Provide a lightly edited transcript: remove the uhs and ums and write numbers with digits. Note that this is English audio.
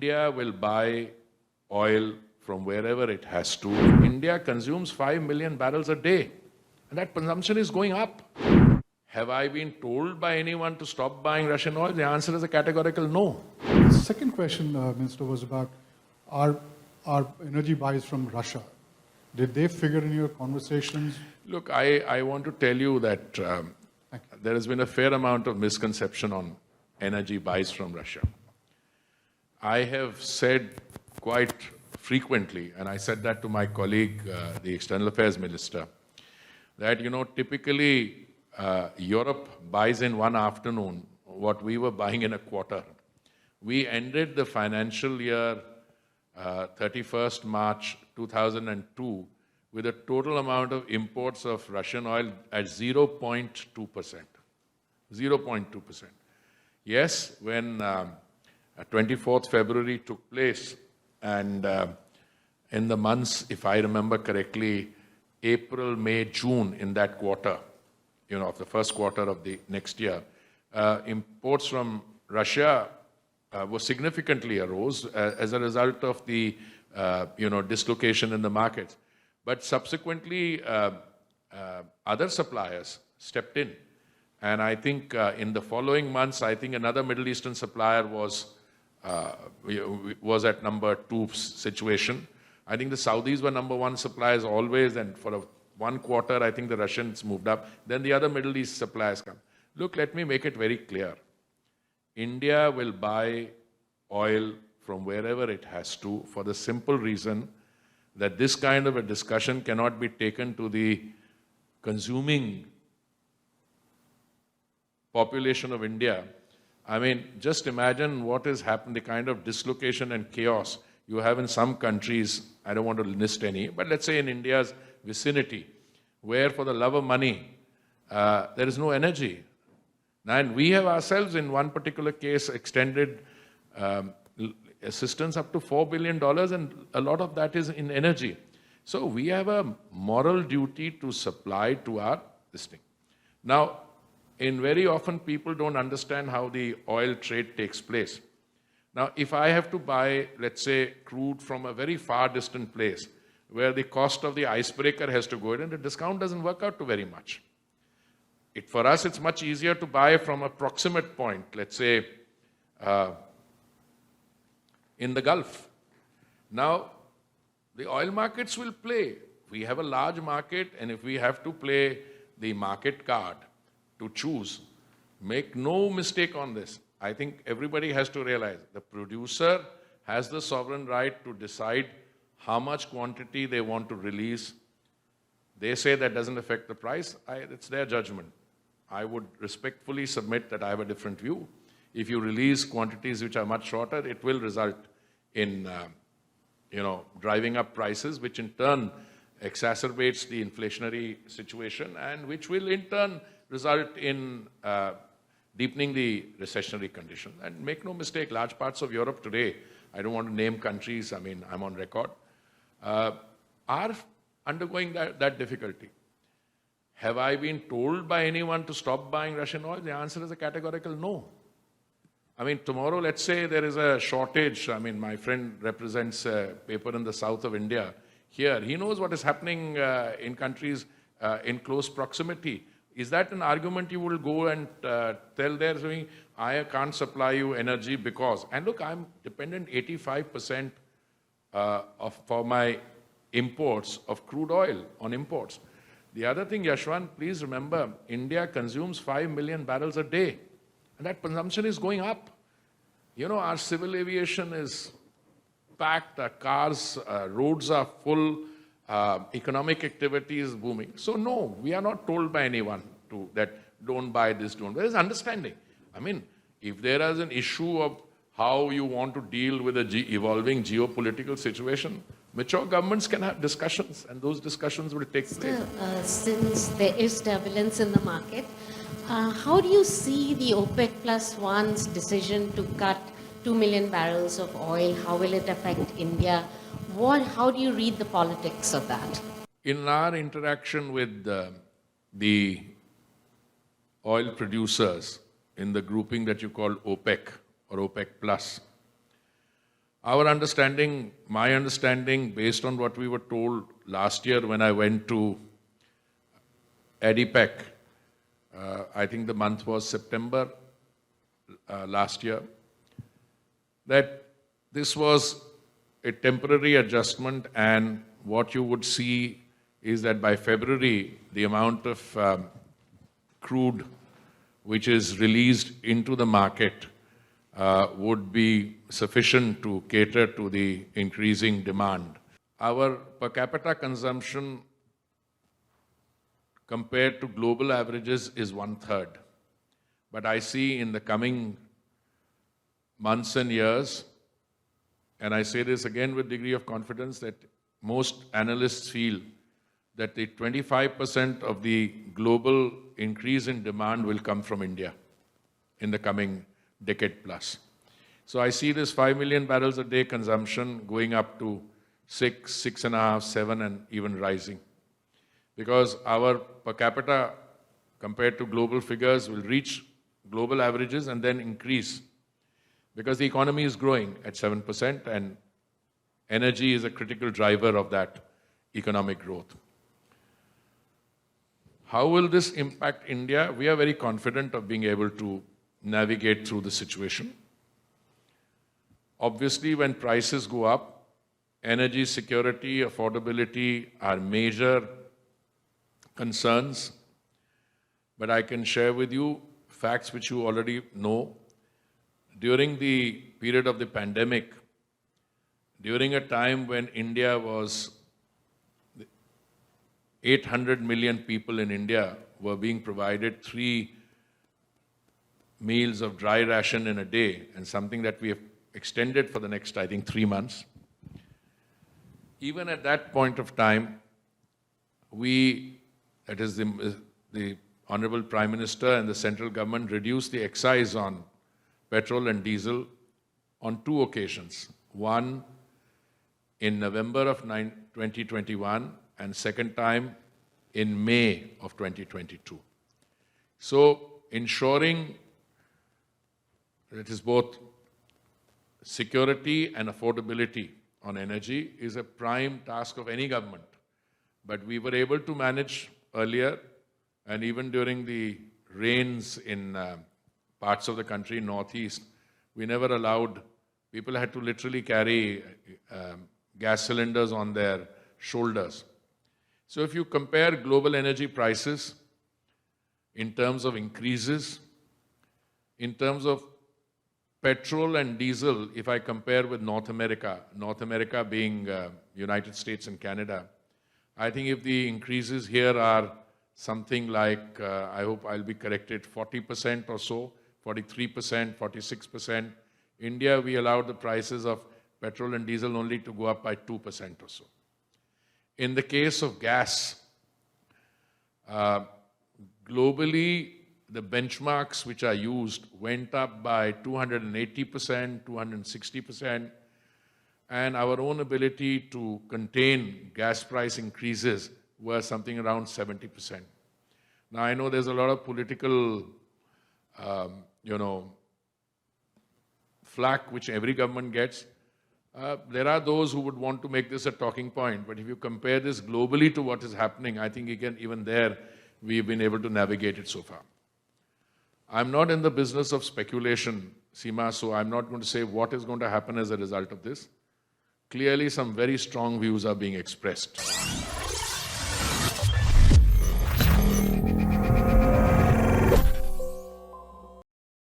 India will buy oil from wherever it has to. India consumes 5 million barrels a day, and that consumption is going up. Have I been told by anyone to stop buying Russian oil? The answer is a categorical no. The second question, Minister, was about our energy buys from Russia. Did they figure in your conversations? Look, I want to tell you that there has been a fair amount of misconception on energy buys from Russia. I have said quite frequently, and I said that to my colleague, the External Affairs Minister, that, typically Europe buys in one afternoon what we were buying in a quarter. We ended the financial year 31st March 2002 with a total amount of imports of Russian oil at 0.2%. 0.2%. Yes, when 24th February took place, and in the months, if I remember correctly, April, May, June, in that quarter, of the first quarter of the next year, imports from Russia were significantly arose as a result of the, dislocation in the markets. But subsequently, other suppliers stepped in. And I think in the following months, I think another Middle Eastern supplier was at number 2 situation. I think the Saudis were number 1 suppliers always, and for one quarter, I think the Russians moved up. Then the other Middle East suppliers come. Look, let me make it very clear. India will buy oil from wherever it has to, for the simple reason that this kind of a discussion cannot be taken to the consuming population of India. I mean, just imagine what has happened, the kind of dislocation and chaos you have in some countries. I don't want to list any, but let's say in India's vicinity, where for the love of money, there is no energy. And we have ourselves, in one particular case, extended assistance up to $4 billion, and a lot of that is in energy. So we have a moral duty to supply to our listening. Now, very often people don't understand how the oil trade takes place. Now, if I have to buy, let's say, crude from a very far distant place, where the cost of the icebreaker has to go in, and the discount doesn't work out to very much. For us, it's much easier to buy from a proximate point, let's say, in the Gulf. Now, the oil markets will play. We have a large market, and if we have to play the market card to choose, make no mistake on this. I think everybody has to realize the producer has the sovereign right to decide how much quantity they want to release. They say that doesn't affect the price. It's their judgment. I would respectfully submit that I have a different view. If you release quantities which are much shorter, it will result in, driving up prices, which in turn exacerbates the inflationary situation, and which will in turn result in deepening the recessionary condition. And make no mistake, large parts of Europe today, I don't want to name countries, I'm on record, are undergoing that difficulty. Have I been told by anyone to stop buying Russian oil? The answer is a categorical no. Tomorrow, let's say there is a shortage. My friend represents a paper in the south of India here. He knows what is happening in countries in close proximity. Is that an argument you will go and tell there, I can't supply you energy because, and look, I'm dependent 85% for my imports of crude oil on imports. The other thing, Yashwant, please remember, India consumes 5 million barrels a day, and that consumption is going up. Our civil aviation is packed, our cars, roads are full, economic activity is booming. So no, we are not told by anyone that don't buy this, don't. There is understanding. If there is an issue of how you want to deal with an evolving geopolitical situation, mature governments can have discussions, and those discussions will take place. Since there is turbulence in the market, how do you see the OPEC plus one's decision to cut 2 million barrels of oil? How will it affect India? How do you read the politics of that? In our interaction with the oil producers in the grouping that you call OPEC or OPEC plus, Our understanding, my understanding, based on what we were told last year when I went to ADIPEC, I think the month was September last year, that this was a temporary adjustment, and what you would see is that by February, the amount of crude which is released into the market would be sufficient to cater to the increasing demand. Our per capita consumption compared to global averages is 1/3. But I see in the coming months and years, and I say this again with degree of confidence, that most analysts feel that the 25% of the global increase in demand will come from India in the coming decade plus. So I see this 5 million barrels a day consumption going up to 6, 6.5, 7, and even rising. Because our per capita compared to global figures will reach global averages and then increase. Because the economy is growing at 7% and energy is a critical driver of that economic growth. How will this impact India? We are very confident of being able to navigate through the situation. Obviously, when prices go up, energy security, affordability are major concerns. But I can share with you facts which you already know. During the period of the pandemic, during a time when India was 800 million people in India were being provided 3 meals of dry ration in a day, and something that we have extended for the next, I think, 3 months. Even at that point of time, that is the Honorable Prime Minister and the central government reduced the excise on petrol and diesel on 2 occasions. One in November of 2021 and second time in May of 2022. So ensuring that it is both security and affordability on energy is a prime task of any government. But we were able to manage earlier, and even during the rains in parts of the country, northeast, we never allowed, people had to literally carry gas cylinders on their shoulders. So if you compare global energy prices in terms of increases, in terms of petrol and diesel, if I compare with North America being United States and Canada, I think if the increases here are something like, I hope I'll be corrected, 40% or so, 43%, 46%. India, we allowed the prices of petrol and diesel only to go up by 2% or so. In the case of gas, globally, the benchmarks which are used went up by 280%, 260%, and our own ability to contain gas price increases were something around 70%. Now, I know there's a lot of political, flack which every government gets. There are those who would want to make this a talking point, but if you compare this globally to what is happening, I think again, even there, we've been able to navigate it so far. I'm not in the business of speculation, Seema, so I'm not going to say what is going to happen as a result of this. Clearly, some very strong views are being expressed.